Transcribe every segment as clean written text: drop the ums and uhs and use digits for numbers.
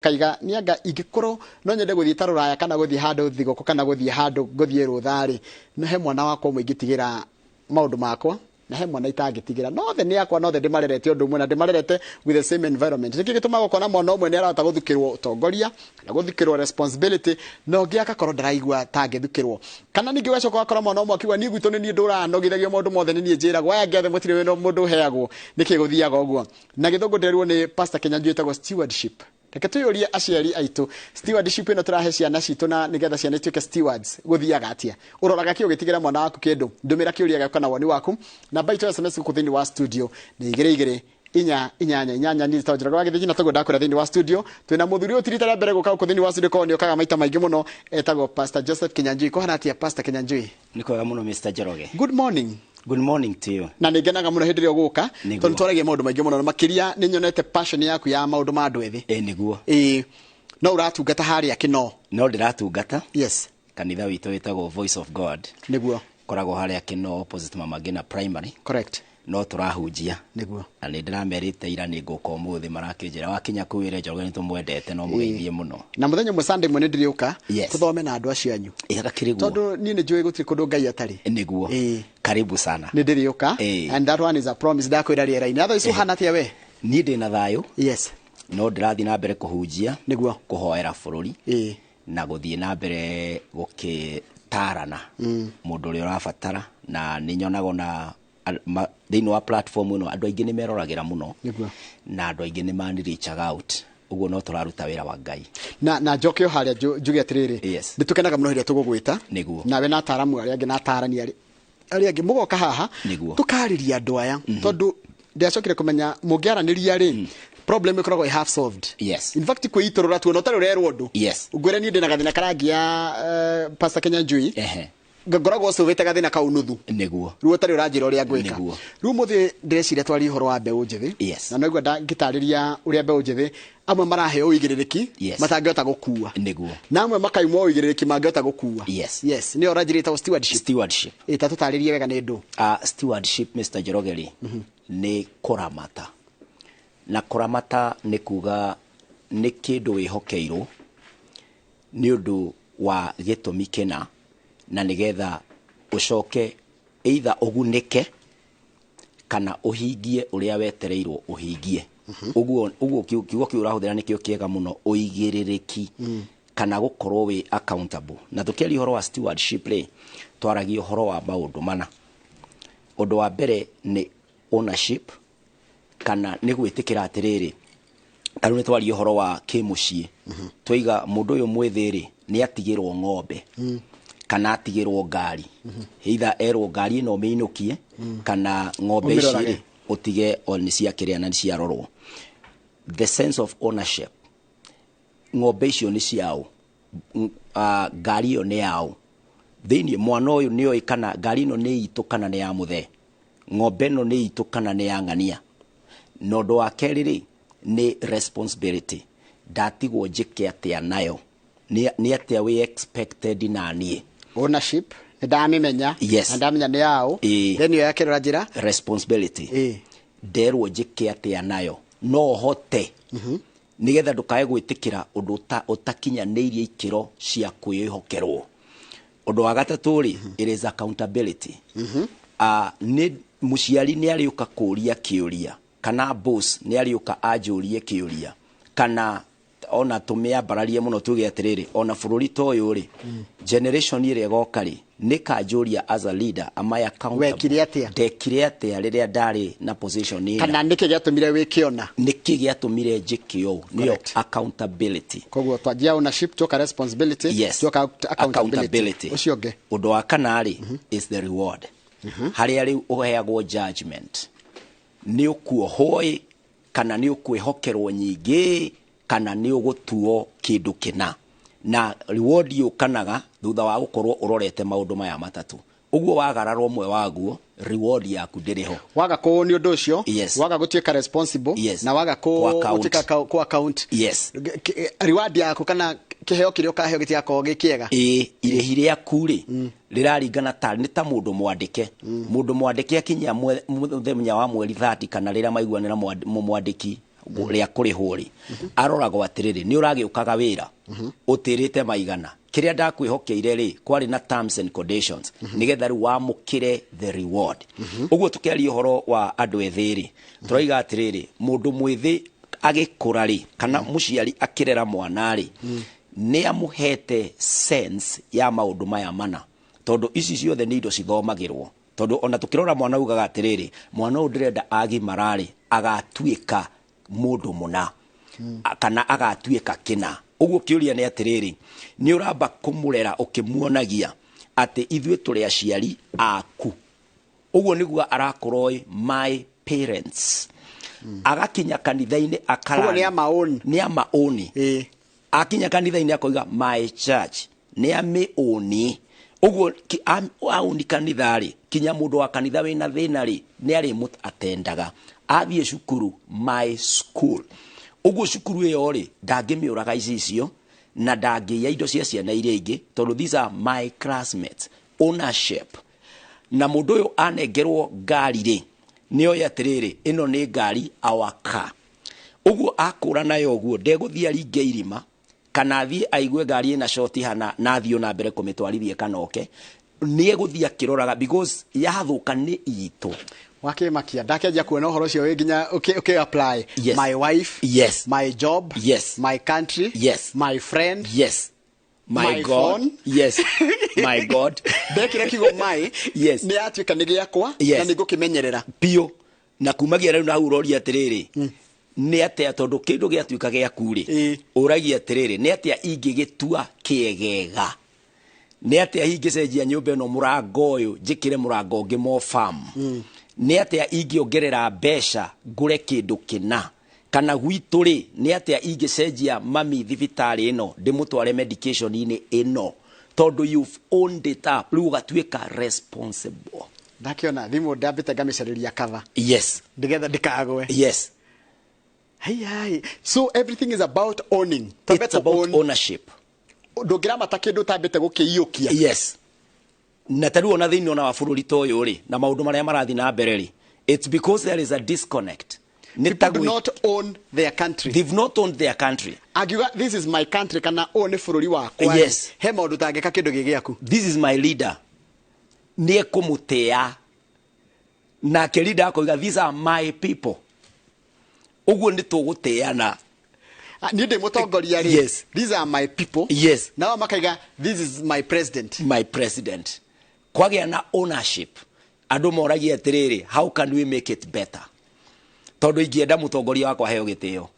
kaiga nianga ingikoro no nyende guthii taruraya kana guthii handu thigoko kana guthii handu guthii ruthari na he mwana wakwa mwingitigira maundu makwa na he mwana itangitigira no the ni yakwa no the ndimarerete undu mwe na ndimarerete with the same environment niki gituma gukona mwana umwe ni arata guthukirwo utongoria na guthukirwo responsibility no ngi akakorwo ndaraigua tangithukirwo kana ningi wecoka akora mwana umwe akiwa ni gwitu ni ndura nogithagio maundu mothe ni njiragwo aya ngethe mutire we no mundu heagwo niki guthiaga uguo na githungu nderwo ni Pastor Kinyanjui etagwo stewardship. Reke tuyurie aciari aitu stewardship ino turahe ciana citu na nigetha ciana ituike stewards guthiaga atia uroraga ki ugitigira mwana waku kindu ndumira kiuria gako kana woni waku na baito SMS ku thini wa studio ni igire inyanya ni tawjira kwa githina tago ndakura thini wa studio twina muthuri utirita rya mbere guka ku thini wa studio ko ni okaga maita maingi muno etagwo Pastor Joseph Kinyanjui ko hana atia Pastor Kinyanjui niko ga muno Mr. Jeroge. Good morning. Good morning to you. Na nigenaga muno hindi rio guka tondu twarege maundu maingi muno makiria ni nyonete passion yaku ya maundu ma andu ethi niguo no uratungata haria kino no ndiratungata yes kanitha witu witagwo Voice of God niguo koragwo haria kino opposite Mama Ngina Primary correct no turahunjia niguo na ni ndiramerite ira ni nguka umuthi marakinjira wakinya kuwire Njoroge ni tumwendete no mugeithie muno na muthenya mwe Sunday mwe ndiriuka yes. tuthome na andu acianyu igakiriguo tondu ni njui gutiri kundu Ngai atari niguo karibu sana ni ndiriuka and that one is a promise ndakwira riera-ini atha isu hana tia we ni ndina thayo yes no ndirathi na mbere kuhunjia niguo kuhoera bururi na guthie na mbere gukitarana mundu uri urabatara na ni nyonago na thini wa platform ino andu aingi ni meroragira muno na andu aingi ni mani reach out uguo no turaruta wira wa Ngai na njokio haria njuge atiriri yes. Nitukenaga muno hiria tugugwita niguo nawe na ataramu aria angi na atarani aria angi mugoka haha tukariria andu aya tondu ndiacokire kumenya mungiaraniria ri problem ikoragwo I have solved yes. In fact kwiitorora tu no tari urerwo ndu yes. Ugwire ni ndina gathina karangia Pastor Kinyanjui ngoragwo cuvite gathina kau nuthu niguo riu tari uranjira uria ngwika riu muthi ndireciria twari uhoro wa mbeu njithi yes. Na noigua ngitariria uria mbeu njithi amwe marahe uigiririki yes. Matangihota gukua niguo na amwe makaimwo uigiririki mangihota gukua yes ni oranjirita stewardship itatutaririe wega ni ndu stewardship Mr. Jerogeri ni kuramata na kuramata ni kuga ni kindu wihokeirwo ni undu wa gitumi kina na nigetha ucoke either ugunike kana uhingie uria wetereirwo uhingie uguo kiugo kiurahuthira nikio kiega muno uigiririki kana gukorwo we accountable na tukeri horo wa stewardship le twaragio horo wa maundu mana undu wa mbere ni ownership kana ni gwitikira atiriri taru ni twari horo wa kimucie twiga mundu uyu mwithiri ni atigirwo ng'ombe kana atigirwo ngari either erwo ngari no meinukie kana ng'ombe ici utige oni cia kiria na cia rorwo the sense of ownership ng'ombe icio ni ciao ngari yo ni yao thini mwana uyu ni oi kana ngari no ni itu kana ni ya muthe ng'ombe no ni itu kana ni ya ng'ania no ndo akeriri ni responsibility ndatigwo njike atia nayo ni atia we expected na nie ownership ndamimenya yes. Ndamenya ni yao then yo yakirora njira responsibility nderwo njike atia nayo no hote nigetha ndukae gwitikira undu utakinyaniirie ikiro cia kwihokerwo undu wa gatatu ri it is accountability ni muciari ni ariuka kuria kiuria kana boss ni ariuka ajurie kiuria kana ona tumia bararie muno tuge atiriri ona bururi toyo ri generation ire goka ri nikajuria as a leader am I accountable dekire atia riria ndari na position ni kana niki giatumire wikiona niki giatumire njikio niyo accountability koguo twajia ownership toka responsibility yes. toka accountability ucioge undu wa kanari is the reward hari ari uheagwo judgment ni ukuo hoi kana ni ukwihokerwo nyingi kana ni ugutuo kindu kina na reward yukanaga thutha wa gukorwo urorete maundu maya matatu uguo wagararwo mwe waguo reward yaku ndiriho waga ko ni undu ucio yes. Waga gutuika responsible yes. Na waga ko gutuika ko account yes. Reward yaku kana kiheo kirio kaheo gitiako gikiega irihire yaku ri riraringana ni ta mundu mwandike akinya muthenya wa mweri 30 kana rira maiguanira mwandiki ria kurihwo ri aroragwo atiriri ni uragiukaga wira utirite maigana kiria ndakwihokeire ri kwari na terms and conditions nigetha ri wamukire the reward uguo tukiaria horo wa andu ethiri turaiga atiriri mundu mwithi agikura ri kana muciari akirera mwana ri ni amuhete sense ya maundu maya mana tondu ici ciothe ni indo cithomagirwo tondu ona tukirora mwana ugaga atiriri mwana ndirenda agimarari agatuika mundu muna kana agatuika kina uguo kiuria ni atiriri ni uramba kumurera ukimuonagia ati ithwe turi aciari aku uguo niguo arakoroi my parents agakinya kanitha-ini akara ni amaoni akinya kanitha-ini akoiga my church ni amioni uguo auni kanithari kinya mundu wa kanitha wina thina ri ni ari mut atendaga athie cukuru my school uguo cukuru iyo ri ndangimiuraga icio na ndangiya indo cia ciana iria ingi tondu these are my classmates ownership na mundu uyu anengerwo ngari ri nio yatiriri ino ni ngari awaka uguo akura nayo uguo ndeguthia ringe irima kana thie aigue ngari ina shoti hana na thio na mbere kumitwarithie kanoke ni eguthia kiroraga because yathuka ni itu wakimakia ndakenja kuona uhoro cio nginya okay apply yes. My wife yes my job yes my country yes my friend yes my God phone. Yes my God ndekire kigo my yes ni atuika ni giakwa yes. na nigo kimenyerera pio na kumagia riu na urori atiriri ni atia tondu kindu giatuika giaku ri uragia atiriri ni atia ingigitua kiegega ni atia hingicenjia nyumba no murango uyu njikire murango ungi mo farm ni atia ingiongerera mbeca ngure kindu kina kana gwitu ri ni atia ingicenjia mami thibitari ino ndimutware medication ini ino tondu you've owned it up riu gatuika responsible ndakiona thimu ndambite ngamicariria cover yes ndigetha ndikagwe yes hai so everything is about owning it's about ownership ndungiramata kindu tambite gukiiyukia yes na tari ona thiini ona wa bururi toyo ri na maundu maria marathi na mbere ri it's because there is a disconnect. People do not own their country. They've not owned their country. Agiwa, this is my country kana own bururi wakwa. Yes. He maundu tangika kindu gigiaku. This is my leader. Nie kumutea. Na ke leader akoiga these are my people. Uguo ni tuguteana. Ni ndi mutongoria ri. Yes. These are my people. Yes. Now makaiga this is my president. My president. Kwagia na ownership. Andu moragia atiriri, how can we make it better? Tondu ingienda mutongoria wakwa heo gitio.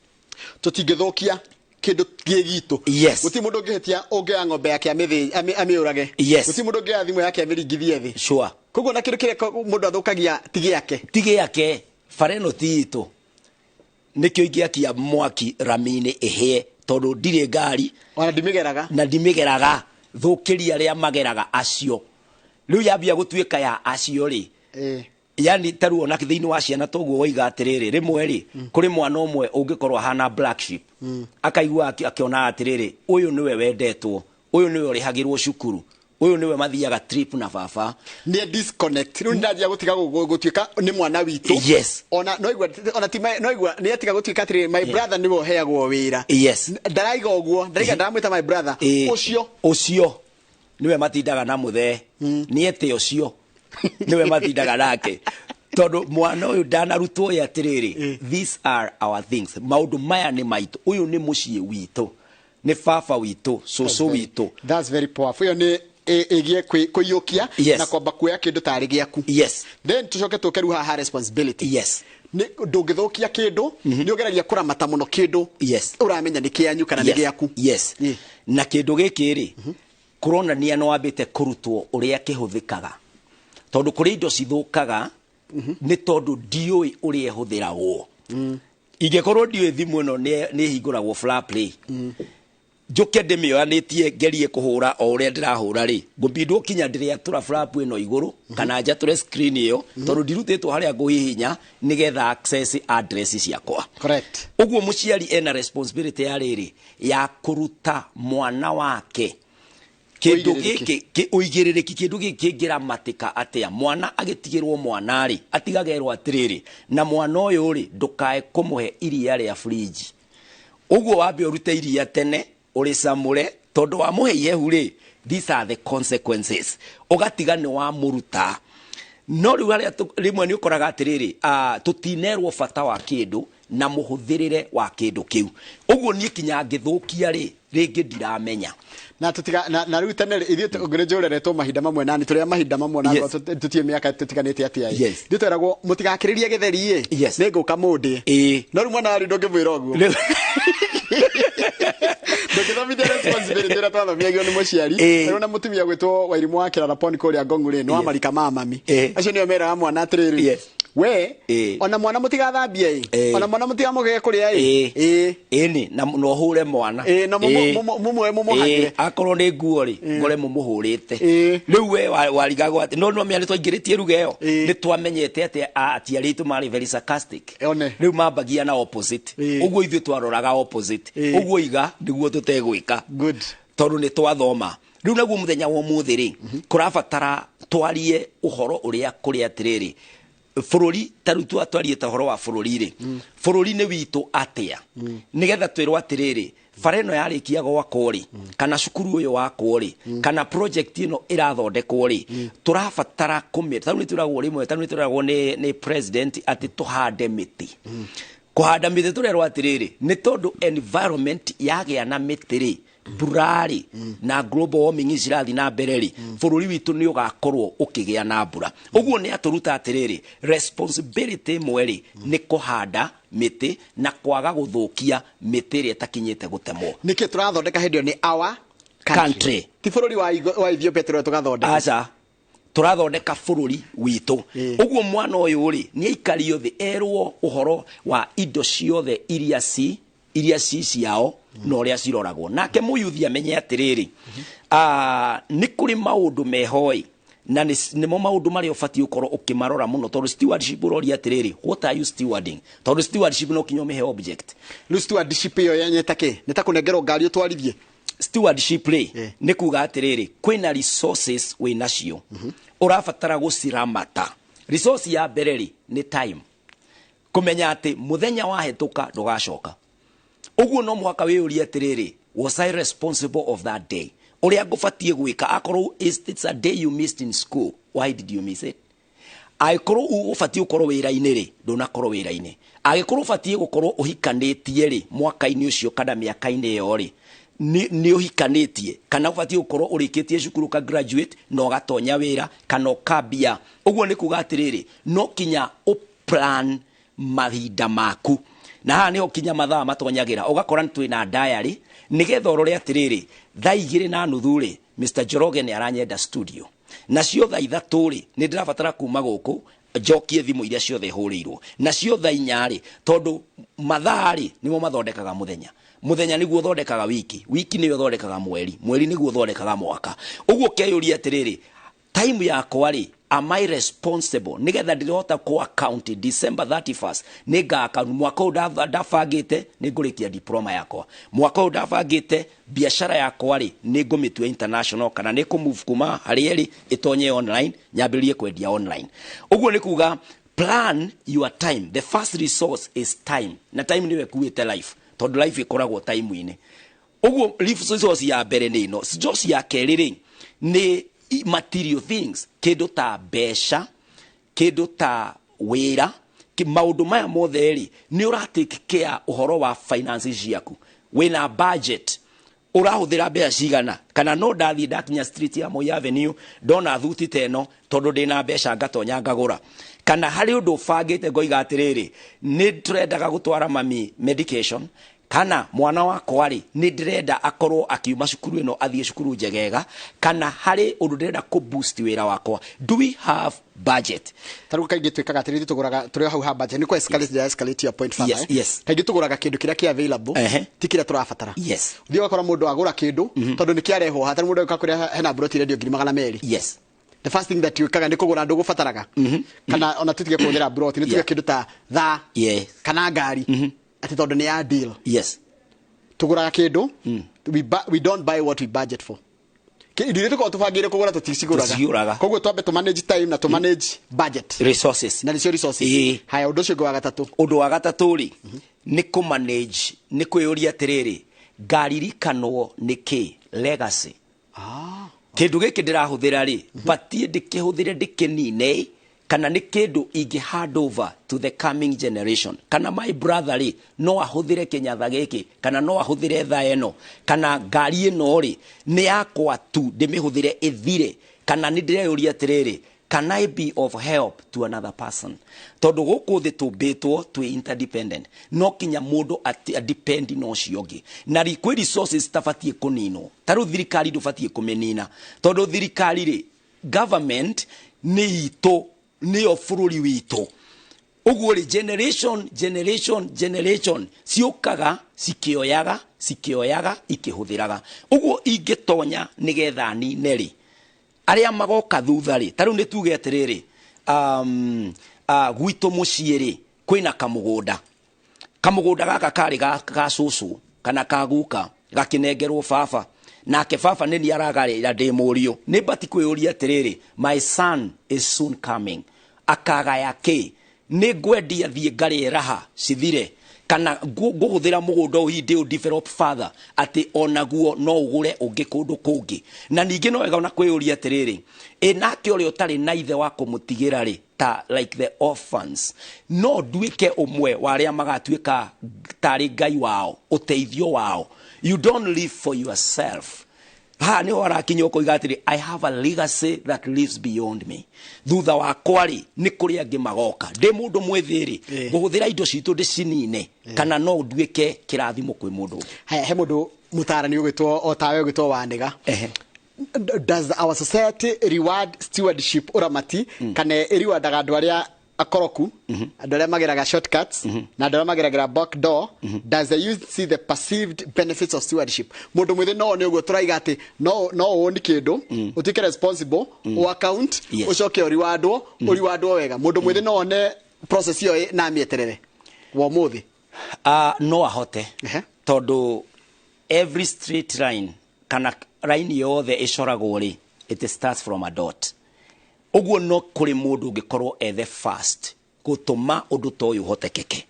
Tutingithukia kindu gigitu. Yes. Guti mundu ngihetia ungia ng'ombe yake amiurage. Yes. Guti mundu ngia thimu yake amiringithie thi. Sure. Koguo na kindu kire mundu athukagia tigi yake. Tigi yake fareno tiito. Nikio ingiakia mwaki ramini ehie tondu ndire ngari ona ndimigeraga na ndimigeraga thukiria ria mageraga acio riu yambia gutuika ya acio ri yani taruo na thiini wa ciana toguo waiga atiriri rimwe ri kuri mwana umwe ungikorwo hana black sheep akaigua akiona atiriri uyu niwe wendetwo uyu niwe urihagirwo cukuru uyu niwe mathiaga trip na baba ni disconnect riu ndajia gutiga gutuika ni mwana witu yes ona noigwa ni atiga gutuika atiri my brother niwe heagwo wira yes ndaraiga uguo ndariga ndamwita my brother ucio niwe matindaga na muthe ni ete ucio niwe matindaga nake tondu mwana uyu ndanarutwo ya atiriri these are our things maundu maya ni maitu uyu ni mucii witu ni baba witu susu witu that's very powerful yo ni egie kuiyukia na kwamba kuya kindu tari giaku yes then tucoke tukeru ha responsibility yes ni ndungithukia kindu ni ogeragia kuramata muno kindu yes uramenya ni kianyu kana ni giaku yes na kindu giki ri kurona ni ano wambite kurutwo uria kihuthikaga tondu kuri indo cithukaga ni tondu ndioi uria ihuthiragwo ingekorwo ndioi thimu ino ni hinguragwo flat play njuke ndimioanitie ngerie kuhura o uria ndirahura ri ngumbindwo kinya ndiria tura flap ino iguru kana njature screen iyo tondu ndirutitwo haria nguhihinya nigetha access address ciakwa correct uguo muciari ena responsibility ya riri ya kuruta mwana wake kindu giki uigiririki kindu giki ngiramatika atia mwana agitigirwo mwana ri atigagerwo atiriri na mwana uyu ri ndukae kumuhe iria ria fridge uguo wambe urute iria tene uri samure tondu wa muhe yehu ri these are the consequences ugatiga ni wa muruta no riu haria rimwe ni ukoraga atiriri tutinerwo bata wa kindu na muhuthirire wa kindu kiu uguo ni kinya ngithukia ri ringi ndiramenya na tutiga na riu tene ithuĩ ngĩnjũreretwo mahinda mamwe nani tũrĩa mahinda mamwe na tũtie mĩaka tũtiganĩte atia ithuĩ tweragwo mũtigakĩrĩrie gĩtheri nĩ ngũka mũndĩ no rĩu mwana warĩ ndũngĩmwĩra ũguo ndũgĩthomithia responsibility ĩrĩa twathomiagio nĩ mũciari rĩu na mũtumia gwĩtwo Wairimũ wa Kĩraraponi kũrĩa Ngong'u-rĩ nĩ wa marika ma mami acio nĩo meraga mwana atĩrĩrĩ we ona mwana mũtigathambie ona mwana mũtigamũgege kũrĩa ni na no hure mwana na mumwe mumuhagire akorwo ni nguo ri ngore mumuhurite riu we warigagwo ati no mĩari twaingĩrĩtie ruga ĩyo nĩ twamenyete ati atiari tu mari very sarcastic riu mambagia na opposite uguo ithuĩ twaroraga opposite uguo iga niguo tutegwĩka tondu nĩ twathoma riu naguo muthenya wa ũmũthĩ ri kũrabatara twarie uhoro ũrĩa kũrĩa atirĩrĩ bururi tarutu atwarie ta horo wa bururi ri bururi ni witu atia nigetha twirwo atiriri fareno yarikia gwakwo ri kana cukuru uyu wakwo ri kana project ino irathondekwo ri turabatara kumira tanu turagwo rimwe tanu turagwo ni president ati tuhande miti kuhanda miti turerwo atiriri ni tondu environment yagia na miti ri burari na global warming izirathi na bereri bururi witu ni ugakorwo ukigia na mbura uguo ni aturuta atiriri responsibility mweri ni kuhanda miti na kwaga guthukia miti iri etakinyite gutemwo niki turathondeka hendio ni our country ti bururi wa Ethiopia turo tugathondeka aca turathondeka bururi witu uguo mwana uyu ri ni aikario thi erwo uhoro wa indo ciothe iria ciao no ria ciroragwo nake muyuthi amenye atiriri ni kuri maundu mehoi na nimo maundu mari ofati ukoro ukimarora muno tondu stewardship urori atiriri what are you stewarding tondu stewardship no kinyo mehe object lu stewardship yo yenyetake nitakunengerwo ngari utwarithie stewardship ri ni kuga atiriri kwina resources we nacio urafatara guciramata resource ya bereri ni time kumenya ati muthenya wahetuka ndugacoka uguo no mwaka wiyuria atiriri was I responsible of that day uria ngubatie gwika akorwo it's a day you missed in school why did you miss it akorwo ubatie ukorwo wira-ini ri ndunakorwo wira-ini agikorwo ubatie gukorwo uhikanitie ri mwaka-ini ucio kana miaka-ini yo ri ni uhikanitie kana ubatie gukorwo urikitie cukuru ka graduate no gatonya wira kana ukambia uguo ni kuga atiriri no kinya plan mahinda maku na ha niho kinya mathaa matonyagira ugakora twina diary nigetha urore atiriri thaa 2:30 ri Mr Njoroge ni aranyenda studio nacio thaa 3 ri ni ndirabatara kuma guku njokie thimu iria ciothe hurirwo nacio thaa 4 ri tondu mathaa ri nimo mathondekaga muthenya niguo thondekaga wiki niyo thondekaga mweri niguo thondekaga mwaka uguo keyuria atiriri time yakwa ri am I responsible nigetha ndirota ku account December 31st niga account mwaka ndafagite ningurikia diploma yakwa mwaka ndafagite biashara yakwa ri ningumitua international kana ni kumove kuma harieri itonye online nyambiririe kwendia online uguo ni kuga plan your time the first resource is time na time niwe kuite life tondu life ikoragwo time-ini uguo resource ya mbere ni no resource ya keriri ni material things kindu ta besha kindu ta wira maundu maya mothe ri ni ura take care uhoro wa finances yaku wina budget urahuthira mbeca cigana kana no ndathi ndakinya street ya Moi Avenue ndona thuti teno tondu ndina mbeca ngatonya ngagura kana hari undu bangite ngoiga atiriri ni turendaga gutwara mami medication kana mwana wakwa ri ni ndirenda akorwo akiuma cukuru ino athie cukuru njegega kana hari undu ndirenda ku boost wira wakwa do we have budget taruka kaingi twikaga atiriri tuguraga turi hau ha budget ni ko escalate your point further kaingi tuguraga kindu kiria ki available tikira turabatara thio gakora mundu agura kindu tondu ni kiareho hatari mundu akakuria hena broti radio 200 the first thing that you kaga ni kugura ndugu fataraga kana ona tutige kuthira broti ni tutige kindu ta tha kana ngari ati tondu ni ya deal tuguraga kindu we don't buy what we budget for Indo iria tukorwo tubangire kugura tuticiguraga koguo twambe tu manage time na tu manage budget resources na nicio resources. Haya undu ucio wa gatatu, undu wa gatatu ri ni ku manage, ni kwiyuria atiriri ngaririkanwo niki legacy. Kindu giki ndirahuthira ri batie ndikihuthire ndikinine kana ni kindu ingi hand over to the coming generation. Kana my brother ri no ahuthire kinyatha giki kana no ahuthire tha eno kana ngari ino ri ni yakwa tu ndimihuthire ithire kana ni ndireyuria atiriri can I be of help to another person. Tondu guku thi tumbitwo twi interdependent, no kinya mundu depend no ciongi na kwi resources tabatie kunino. Taru thirikari ndubatie kumenina tondu thirikari ri government ni ito ni ofururi wito. Uguo ri generation ciukaga cikioyaga ikihuthiraga. Uguo ingitonya nigetha ni neri aria magoka thutha ri taru ni tuge atiriri gwitu mucii ri kwina kamugunda gaka kari ga cucu kana kaguka gakinengerwo baba nake baba ni aragarira ndi murio ni bati kwiyuria atiriri my son is soon coming akaga yake ni ngwendia thie ngari raha cithire kana guguthira mugunda uhinde u develop further ati onaguo no ugure ungi kundu kungi na ningi no wega ona kwiyuria atiriri nake uri utari na ithe wa kumutigira ri ta like the orphans no duike umwe waria magatuika tari ngai wao uteithio wao. You don't live for yourself. Ni ora kinyo ko igatiri I have a legacy that lives beyond me. Thutha wa kwari ni kuri angi magoka ndi mundu mwithiri guhuthira indo citu ndicinine kana no nduike kirathimo kwi mundu. He mundu mutarani ugitwo o tawe ugitwo Wandiga. Does our society reward stewardship uramati kana reward andu aria akoroku andu aria mageraga shortcuts na andu aria mageraga back door? Does the youth see the perceived benefits of stewardship? Mundu mwithi no ni uguo turaiga ati no woni kindu utike responsible o account ucoke uriwadwo wega. Mundu mwithi no one process yo na mieterere wo muthi no ahote tondu every straight line kana line yothe icoragwo ri it starts from a dot. Uguo no kuri mundu ungikorwo the first gutuma undu toyu hotekeke.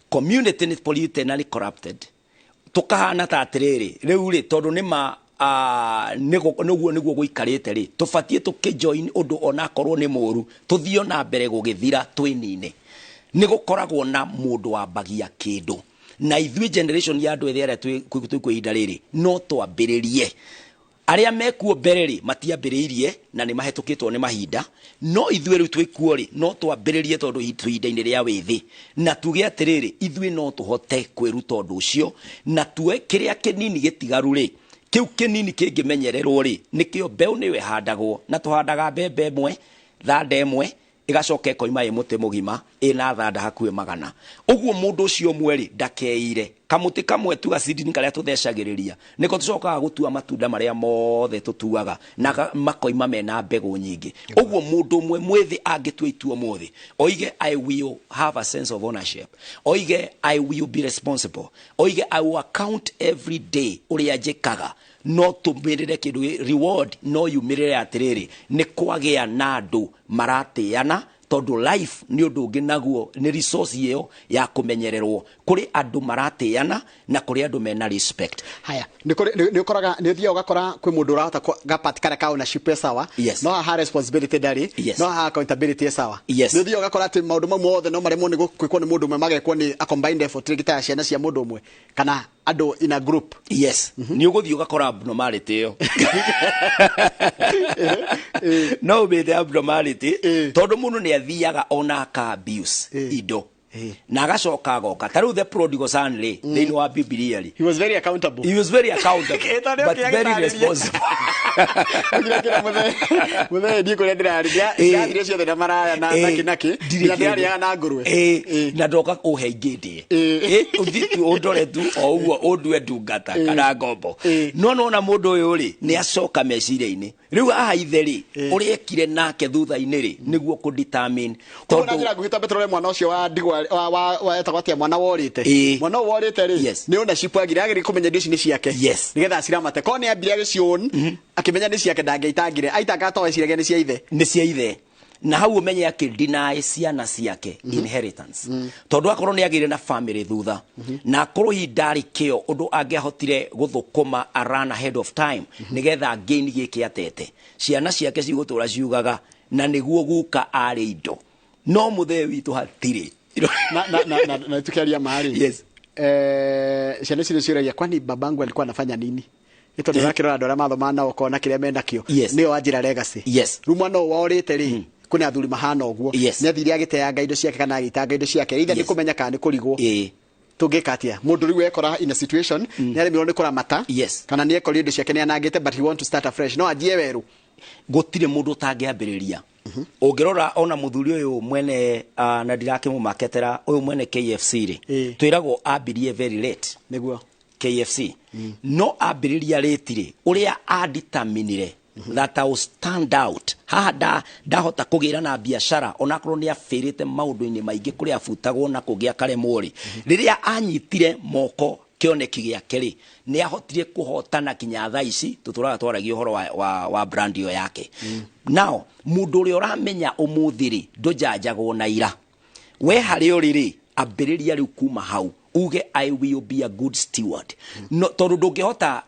Community is polluted and corrupted. Tukahana ta atiriri riu ri tondu nima niguo guikarite ri tubatie tukijoin undu ona korwo ni muru tuthio na mbere gugithira twinine nigukoragwo na mundu wambagia kindu na ithui generation ya andu ethera twikuinda riri no twambiririe aria mekuo bereri matiambiririe na ni mahetukitwo ni mahinda no ithui riu twikuo ri no twambiririe tondu ihinda-ini ria withi na tuge atiriri ithui no tuhote kwiruta undu ucio na tuwe kiria kinini gitigaru ri kiu kinini kingimenyererwo ri nikio mbeu niwe handagwo na tuhandaga mbembe mwe thanda emwe igacoka koima muti mugima ina thanda hakuwe magana. Uguo mundu ucio mweri ndakeire kamuti kamwe tu gacidini karia tuthecagiriria niko tucokaga gutua matunda maria mothe tutuaga na makoima mena mbegu nyingi. Uguo mundu mwe mwithi angitua ituo muthi oige I will have a sense of ownership, oige I will be responsible, oige I will account every day uria njikaga no tumirire kindu reward no yumirire atiriri ni kwagia na andu maratiana tondu life ni undu ungi naguo ni resource iyo ya kumenyererwo kuri andu maratiana na kuri andu mena respect. Haya ni ukoraga ni thio ugakora kwi mundu urahota gapatikana ka ownership sawa no ha responsibility dari no ha accountability sawa ni thio ugakora ati maundu mamwe othe no maremwo ni gwikwo ni mundu mwe magekwo ni a combined effort rigita ciana cia mundu mwe kana andu in a group. Ni uguthio ugakora abnormality iyo no be the abnormality tondu mundu ni athiaga ona ka abuse indo na agacoka goka taru the prodigal son ri thini wa Biblia ri he was very accountable but very responsible. Kira muthe ndi kure ndiraria ndire ciothe na maraya na naki ndiraria na ngurwe na ndoka uheingindi uthi ondore tu o uguo undwe ndungata kana ngombo no na mundu uyu ri ni acoka meciria-ini riu aha itheri uriekire nake thutha-ini ri niguo ku determine tondu njira nguhita betrole mwana ucio wa ndigwa wa etagwatia mwana worite ri ni ownership agire agire kumenya ndio ni ciake nigetha ciramate ko ni ambire agicio akimenya ni ciake ndangĩitangire aitanga towe ciake ni cia ithe nĩ cia ithe na hau umenye deny ciana ciake inheritance tondu akorwo ni agire na family thutha na akorwo hi ndari kio undu angiahotire guthukuma a run ahead of time nigetha gain giki atete ciana ciake cigutura ciugaga na niguo guka ari indo no muthe witu hatire na tukiaria mahali yes ciana cire ciuragia kwani babangu alikuwa anafanya nini ito ndakirora andũ arĩa mathoma nao kona kĩrĩa menda kĩo nĩo anjira legacy rumwa no worĩte ri kuna athuri mahana ũguo nĩ athiri agĩteanga indo ciake kana agĩtanga indo ciake ithe nĩ kũmenya kana nĩ kũrigwo tũngĩkatia mũndũ rĩu ekora in a situation nĩ aremirwo nĩ kũramata kana nĩ ekora indo ciake nĩ anangĩte but he want to start afresh no anjie weru gũtirĩ mũndũ tangĩambĩrĩria ũngĩrora ona mũthuri ũyũ mwene na ndirakĩmũmaketera ũyũ mwene KFC rĩ twĩragwo ambirie very late nĩguo KFC no ambiriria retire uria adeterminire that I will stand out haha ndahota kugira na biashara onakorwo ni afirite maundu-ini maingi kuri afutagwo na kugia karemwo ri riria anyitire moko kioneki giake ri ni ahotire kuhotana kinya thaa ici tuturaga twaragia uhoro wa brand yo yake now mundu uri uramenya umuthiri ndujanjagwo na ira we hari uriri ambiriria riu kuma hau uge I will be a good steward no tondu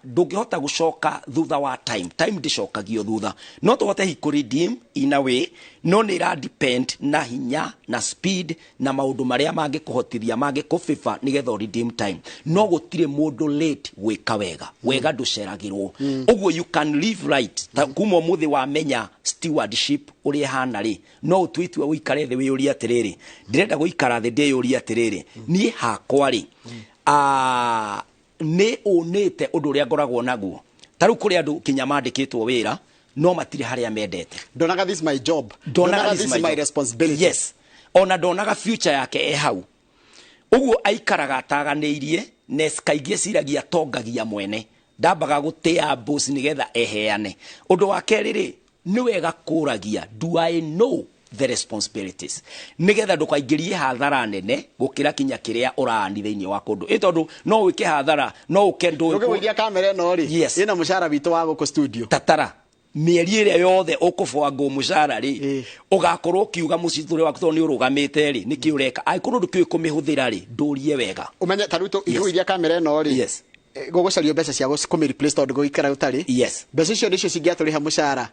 ndungihota gucoka thutha wa time ndicokagio thutha no tuhote hi redeem in a way no ni ra depend na hinya na speed na maundu maria mangikuhotithia mangikufifa nigetha redeem time no gutire mundu late gwika wega nduceragirwo uguo you can live right kuma muthi wa menya stewardship uri hana ri no utwitwe uikare the wi uri atiriri ndirenda guikara the day uri atiriri ni hakwa ri ni unite undu ria ngoragwo naguo taru kuri andu kinya mandikitwo wira no matire haria mendete donaga this my job donaga this my responsibility yes ona donaga future yake hau uguo aikaraga ataganeirie nes kaingie ciragia tongagia mwene ndambaga gutia boss nigetha eheane undu wake riri ni wega kuragia do I know the responsibilities nigetha ndukaingirie hathara nene gukira kinya kiria urani thiini wa kundu itondu no wike hathara no ukendo ukiwigia kamera no ri ina mushara witu wa guko studio tatara mieri ire yothe ukubwango mushara ri ugakorwo kiuga mucithure waku to ni urugamite ri niki ureka aikorwo ndukiwe kumihuthira ri ndurie wega umenye taruto iwigia kamera no ri gugucario mbeca cia gukumi replace tondu guikara utari mbeca icio nicio cingiaturiha mushara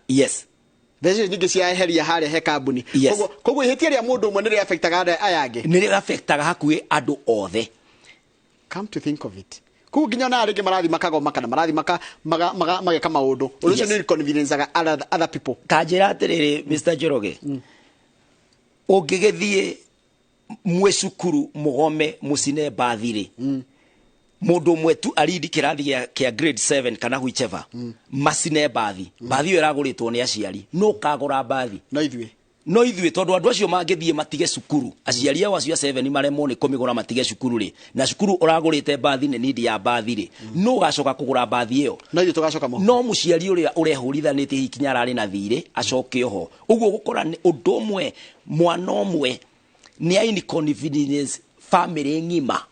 mbeca nyingi cia heria haria he kambuni koguo ihitia ria mundu umwe nire affectaga ayange nire affectaga hakuhi andu othe come to think of it ku ginya na ringi marathi makagoma kana marathi mageka maundu urucio ni convenience other people kanjira atiriri Mr. Njoroge ungigithie mwecukuru mugome mucine bathiri mundu mwetu aridi kirathi kia grade 7 kana whichever macine bathi yo iraguritwo ni aciari no kagura bathi no ithwe tondu andu acio mangithie matige cukuru aciari ao acio 7 maremwo ni kumigura matige cukuru ri na cukuru uragurite bathi ni need ya bathi ri no gacoka kugura bathi iyo no ithu tugacoka mo no muciari uria urehurithanite hikinya arari na thire acoke oho uguo gukora ni undu umwe mwana umwe ni aini convenience family ngima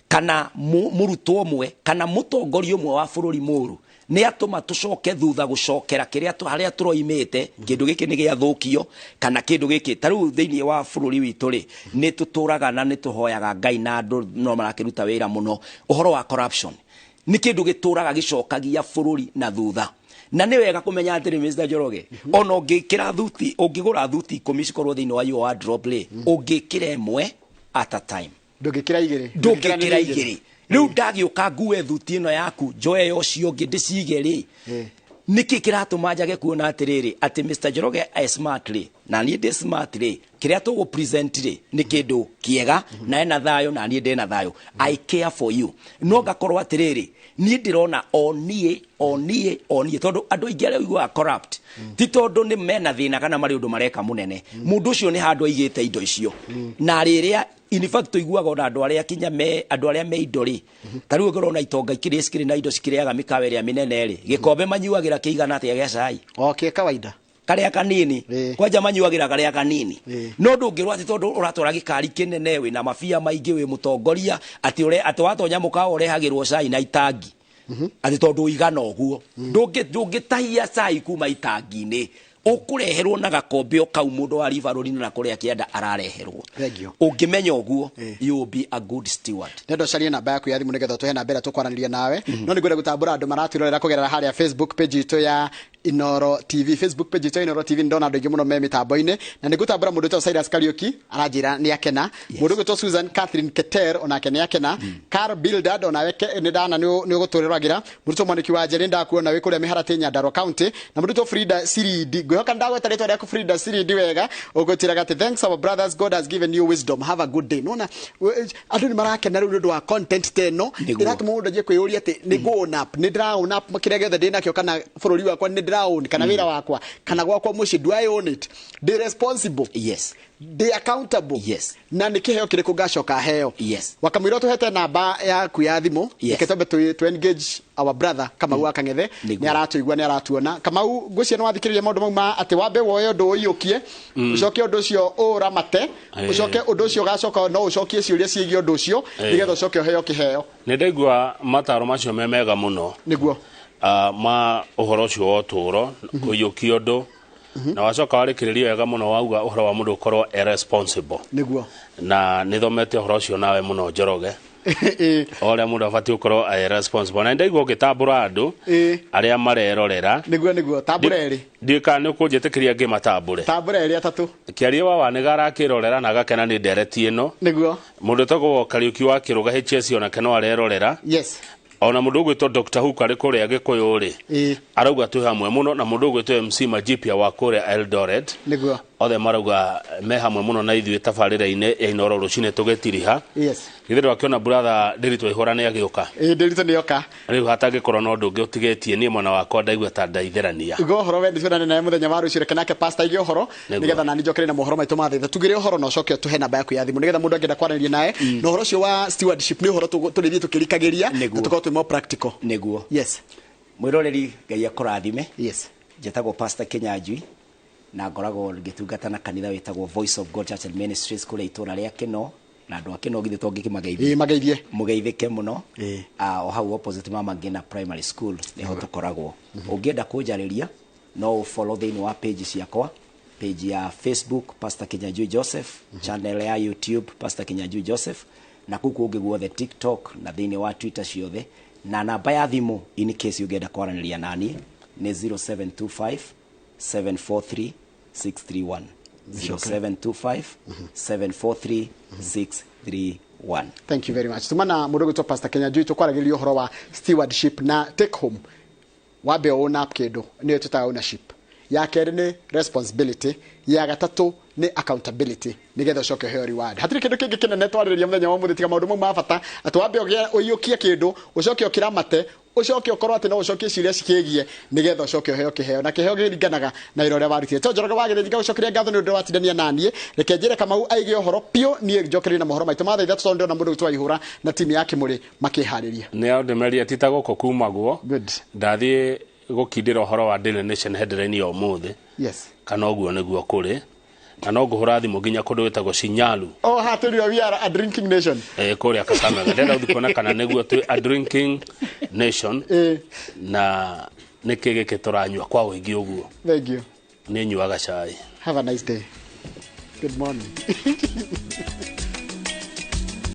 kana muruto umwe kana mutongoria umwe wa bururi muru ni atuma tucoke thutha gucokera kiria haria turoimite kindu giki ni giathukio kana kindu giki taru thiini wa bururi witu ri ni tuturaga na ni tuhoyaga Ngai na andu no marakiruta wira muno uhoro wa corruption ni kindu gituraga gicokagia bururi na thutha na ni wega kumenya atiri Mr. Njoroge ona ungikira thuti ungigura thuti 10 cikorwo thiini wa yo wardrobe ri ungikira imwe at a time ndugikira igiri riu ndagiuka ngue thuti ino yaku njoe yo cio ngi ndicige ri niki kiratuma njage kuona atiriri ati Mr. Njoroge smartly na ni ndi smartly kiria tugu present ri ni kindu kiega na ena thayo na ni ndi na thayo I care for you no gakorwo atiriri ni ndirona onie tondu andu aingi aria igwa corrupt ti tondu ni mena thina kana mari undu mareka munene mundu ucio ni handu aigite indo icio na riria in fact tuiguaga ona andu aria kinya andu aria me indo ri tariu ngorona itonga ikiri na indo cikiriaga mikawa iria minene ri gikombe manyuagira kiigana atia gia cai okay kawaida karia kanini kwanja manyuagira karia kanini no ndungirwa ati tondu uratwara gikari kinene wi na mafia maingi wi mutongoria ati watonya mukawa urehagirwo cai na itangi ati tondu igana oguo ndungitahia cai kuma itangi-ini ukureherwo na gakombe o kau mundu wa rivarorina na kuria kienda arareherwo ungimenya oguo you will be a good steward. Nendo caria namba yaku ya thimu nigetha tuhe namba ira tukwaranĩria nawe no nĩ ngwenda gũtambũra andũ maratwĩrorera kũgerera harĩa Facebook page itu ya Inooro TV. Facebook page itu Inooro TV ndona andũ aingĩ mũno me mitambo-inĩ na nĩ ngũtambũra mũndũ wĩtagwo Cyrus Kariuki aranjĩra nĩ akena, mũndũ wĩtagwo Susan Catherine Keter onake nĩ akena, Carl Bildad onawe nĩ ndana nĩ ũgũtũrĩragĩra, mũndũ wĩtagwo Mwaniki wa Njeri ndakuona wĩ kũrĩa Mĩharatĩ Nyandarua County, na mũndũ wĩtagwo Frida Siridi ngwĩhoka ndagweta rĩtwa rĩaku Frida Siridi wega ũgũtiraga ati thanks our brothers, God has given you wisdom, have a good day. Nona andũ nĩ marakena rĩu nĩ ũndũ wa content teno ĩratũma mũndũ ajie kwĩyũria ati nĩ go nap nĩ drown up kĩrĩa gĩothe ndĩnakĩo kana bũrũri wakwa nĩ drown kana wĩra wakwa kana gwakwa mũciĩ, do I own it, they responsible, yes, they accountable, yes, na nĩ kĩheo kĩrĩkũ ngacoka heo, yes. Wakamwĩra tuhete namba yaku ya thimũ ĩkĩtombe tu engage our brother Kamau Akang'ethe nĩ aratũigua nĩ aratuona. Kamau ngwĩciria nĩ wathikĩrĩria maũndũ mauma atĩ wambe woye ũndũ ũiyũkie ũcoke ũndũ ũcio ũramate ũcoke ũndũ ũcio ũgacoka no ũcokie ciũria ciĩgiĩ ũndũ ũcio nĩgetha ũcoke ũheo kĩheo. Nĩ ndaigua mataro macio me mega mũno nĩguo ma ũhoro ũcio wa ũtũũro kũiyũkia ũndũ na wacoka warĩkĩrĩria wega mũno wauga ũhoro wa mũndũ ũkorwo irresponsible nĩguo na nĩthomete ũhoro ũcio nawe mũno Njoroge oria mũndũ abatiĩ gũkorwo irresponsible na ndaigua ũgĩtambũra andũ arĩa marerorera nĩguo tambũra erĩ ndika nĩ ũkũnjĩtĩkĩria ngĩmatambũre tambũra erĩ atatũ kĩarie wa wanĩga arakĩrorera na agakena nĩ ndereti ĩno nĩguo mũndũ ũtagwo Kariuki wa Kĩrũga HS onake no arerorera yes ona mũndũ ũgwĩtwo Dr. Hook arĩ kũrĩa Gĩkũyũ-rĩ arauga twĩ hamwe mũno na mũndũ ũgwĩtwo MC Majipia wa kũrĩa Eldoret nĩguo othe marauga me hamwe mũno na ithuĩ tabarĩra-inĩ ya Inooro rũcinĩ tũgĩtiriha yes githĩ ndwakĩona brother Ndĩritũ Ihũra nĩ agĩũka Ndĩritũ nĩoka rĩu hatangĩkorwo na ũndũ ũngĩ ũtigĩtie niĩ mwena wakwa ndaigua ta ndaitherania ugo horo wendi twendane naye mũthenya wa rũciũ reke nake pastor ige ũhoro nĩgetha nani njokere na mohoro maitũ ma thitha tugĩre ũhoro na ũcoke tuhe namba yaku ya thimũ nĩgetha mũndũ angĩenda kwaranĩria naye na ũhoro ũcio wa stewardship nĩ ũhoro tũrĩthiĩ tũkĩrikagĩria na tũkorwo twĩ more practical nĩguo yes mwĩroreri Ngai akũrathime yes njĩtagwo pastor Kinyanjui na ngoragwo ngĩtungata na kanitha wĩtagwo Voice of God Church and Ministries kũrĩa itũũra rĩa Kĩno na andũ a Kĩno githĩ to ngĩkĩmageithie mageithie mũgeithĩke mũno o hau opposite Mama Ngina Primary School nĩho tũkoragwo ũngĩenda kũnjarĩria no follow thĩinĩ wa page ciakwa page ya Facebook Pastor Kinyanjui Joseph channel ya YouTube Pastor Kinyanjui Joseph na kuku ũngĩ guothe TikTok na thĩinĩ wa Twitter ciothe na namba ya thimũ in case ũngĩenda kwaranĩria nani nĩ 0725 743 631 0725 743 631. Thank you very much. Tumana mũndũ gwĩtwo Pastor Kinyanjui tũkwaragĩrĩria ũhoro wa stewardship na take home wambe own up kĩndũ nĩyo tũtaga ownership, ya kerĩ nĩ responsibility, ya gatatũ nĩ accountability nĩgetha ũcoke ũheo reward. Hatirĩ kĩndũ kĩngĩ kĩnene twarĩrĩria mũthenya wa mũthĩ tiga maũndũ mau ma bata atĩ wambe ũiyũkie kĩndũ ũcoke ũkĩramate ucoke ukorwo ati no ucokie ciũria cikĩgie nĩgetha ucoke ũheo kĩheo na kĩheo kĩringanaga na wĩra ũrĩa warutire. To Njoroge wagĩrĩria gũcokeria ngatho nĩ ũndũ watindania na niĩ reke njĩre Kamau aige ũhoro piũ niĩ njokerie na mohoro maitũ ma thaa ithatũ tondũ ndĩrona mũndũ gwĩtwo Ihũra na timu ya Kĩmũrĩ makĩharĩria. Nĩ ndĩmeria ti ta gũkũ kumagwo ndathiĩ gũkindĩra ũhoro wa Daily Nation headline ya ũmũthĩ yes kana ũguo nĩguo kũrĩ na no ngũhũra thimũ nginya kũndũ wĩtagwo Shinyalu. Oh hatĩrio we are a drinking nation kũrĩa Kakamega ndenda gũthiĩ kuona kana nĩguo twĩ a drinking nation na nĩkĩ gĩkĩ tũranyua kwa ũingĩ ũguo. Thank you. Nĩ nyuaga cai. Have a nice day. Good morning.